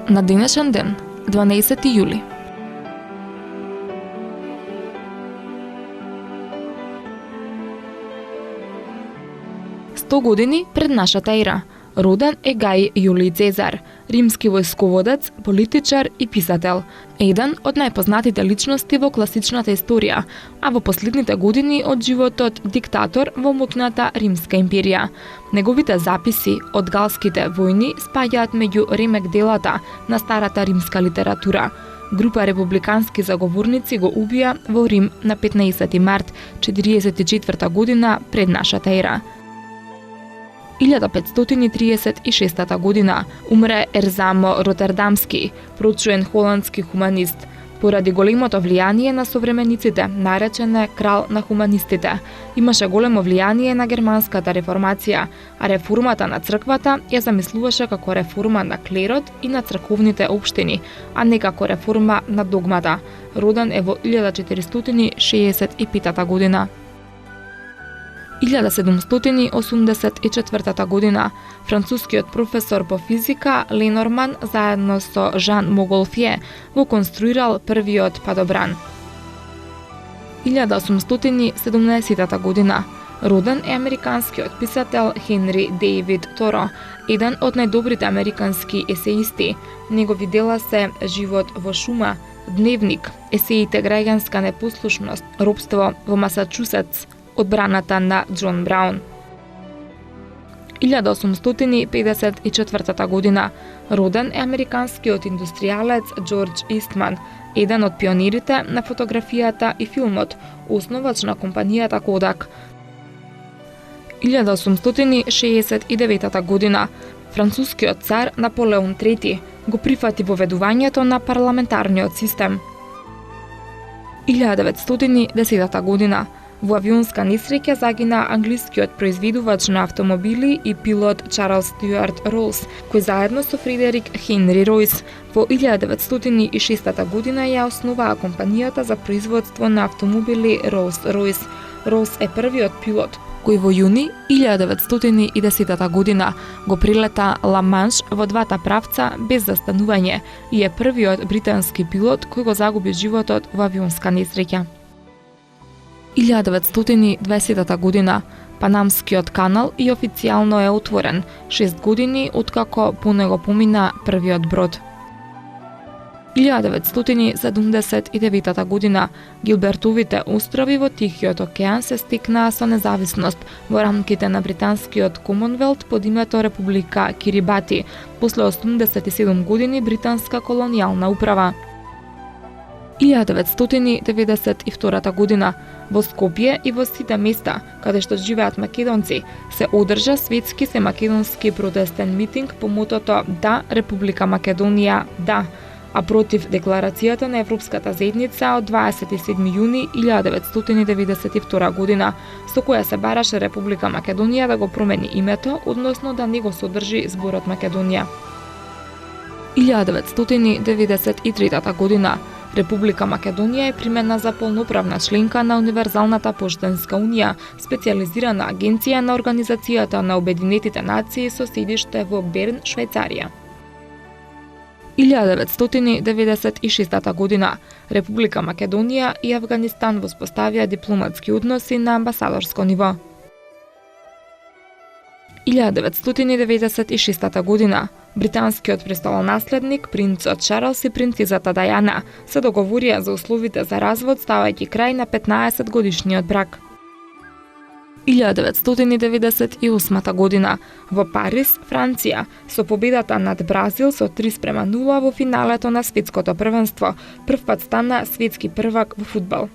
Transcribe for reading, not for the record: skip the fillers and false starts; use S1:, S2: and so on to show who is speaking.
S1: На денешен ден, 12 јули. Сто години пред нашата ера роден е Гај Јулиј Цезар, римски војсководец, политичар и писател, еден од најпознатите личности во класичната историја, а во последните години од животот диктатор во моќната Римска империја. Неговите записи од галските војни спаѓаат меѓу ремек делата на старата римска литература. Група републикански заговорници го убија во Рим на 15 март 44 година пред нашата ера. 1536 година умре Ерзамо Ротердамски, прочуен холандски хуманист. Поради големото влијание на современиците, наречен е крал на хуманистите, имаше големо влијание на германската реформација, а реформата на црквата ја замислуваше како реформа на клерот и на црковните општини, а не како реформа на догмата. Роден е во 1465 година. 1784 година францускиот професор по физика Ленорман заедно со Жан Моголфје го конструирал првиот падобран. 1817 година роден е американскиот писател Хенри Дејвид Торо, еден од најдобрите американски есеисти. Негови дела се Живот во шума, Дневник, есеите Граѓанска непослушност, Робство во Масачусетс, Одбраната на Џон Браун. 1854 година роден е американскиот индустријалец Џорџ Истман, еден од пионерите на фотографијата и филмот, основач на компанијата Кодак. 1869 година францускиот цар Наполеон III го прифати воведувањето на парламентарниот систем. 1910 година во авионска несреќа загина англискиот произведувач на автомобили и пилот Чарлс Стюарт Ролс, кој заедно со Фредерик Хенри Ројс во 1906 година ја основаа компанијата за производство на автомобили Ролс-Ројс. Ролс е првиот пилот кој во јуни 1910 година го прелета Ла-Манш во двата правца без застанување и е првиот британски пилот кој го загуби животот во авионска несреќа. 1920 година Панамскиот канал и официјално е отворен, 6 години откако по него помина првиот брод. 1979 година Гилбертовите острови во Тихиот океан се стекнаа со независност во рамките на британскиот Комонвелт под името Република Кирибати, после 87 години британска колонијална управа. 1992 година во Скопје и во сите места каде што живеат македонци се одржа светски семакедонски протестен митинг по мотото Да, Република Македонија, да, а против декларацијата на Европската заедница од 27 јуни 1992 година, со која се бараше Република Македонија да го промени името, односно да не го содржи зборот Македонија. 1993 година Република Македонија е примена за полноправна членка на Универзалната поштенска унија, специјализирана агенција на Организацијата на Обединетите нации со седиште во Берн, Швајцарија. 1996 година Република Македонија и Авганистан воспоставија дипломатски односи на амбасадорско ниво. 1996 година британскиот престолонаследник принцот Чарлс и принцезата Дајана се договорија за условите за развод ставајќи крај на 15 годишниот брак. 1998 година во Париз, Франција, со победата над Бразил со 3:0 во финалето на светското првенство, првпат стана светски првак во фудбал.